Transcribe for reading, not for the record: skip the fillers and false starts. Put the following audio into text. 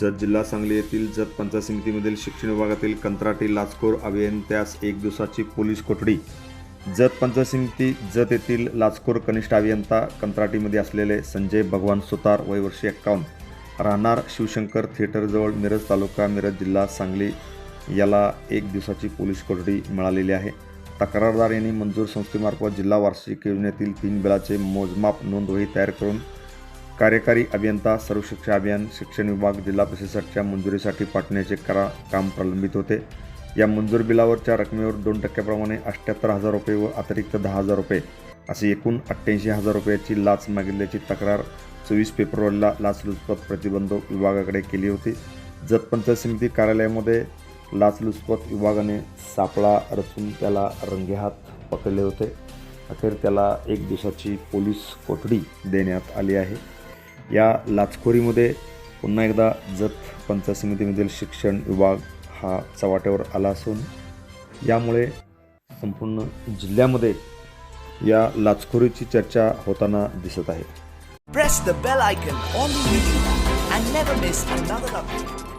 जत जिल्हा सांगली येथील जत पंचायत समितीमधील शिक्षण विभागातील कंत्राटी लाचखोर अभियंत्यास 1 दिवसाची पोलीस कोठडी. जत पंचायत समिती जत येथील लाचखोर कनिष्ठ अभियंता कंत्राटीमध्ये असलेले संजय भगवान सुतार वय वर्ष 51 राहणार शिवशंकर थिएटरजवळ मिरज तालुका मिरज जिल्हा सांगली याला 1 दिवसाची पोलीस कोठडी मिळालेली आहे. तक्रारदार यांनी मंजूर संस्थेमार्फत जिल्हा वार्षिक योजनेतील 3 बिलाचे मोजमाप नोंदवही तयार करून कार्यकारी अभियंता सर्व शिक्षा अभियान शिक्षण विभाग जिल्हा परिषदेच्या मंजुरीसाठी पाठवण्याचे काम प्रलंबित होते. या मंजूर बिलावरच्या रकमेवर 2% प्रमाणे 78,000 रुपये व अतिरिक्त 10,000 रुपये असे एकूण 88,000 रुपयाची लाच मागितल्याची तक्रार 24 फेब्रुवारीला लाचलुचपत प्रतिबंधक विभागाकडे केली होती. जत पंचायत समिती कार्यालयामध्ये लाचलुचपत विभागाने सापळा रचून त्याला रंगेहात पकडले होते. अखेर त्याला 1 दिवसाची पोलीस कोठडी देण्यात आली आहे. या लाचखोरीमध्ये पुन्हा एकदा जत पंचायत समितीमधील शिक्षण विभाग हा चव्हाट्यावर आला असून यामुळे संपूर्ण जिल्ह्यामध्ये या लाचखोरीची चर्चा होताना दिसत आहे. Press the bell icon on the video and never miss another update.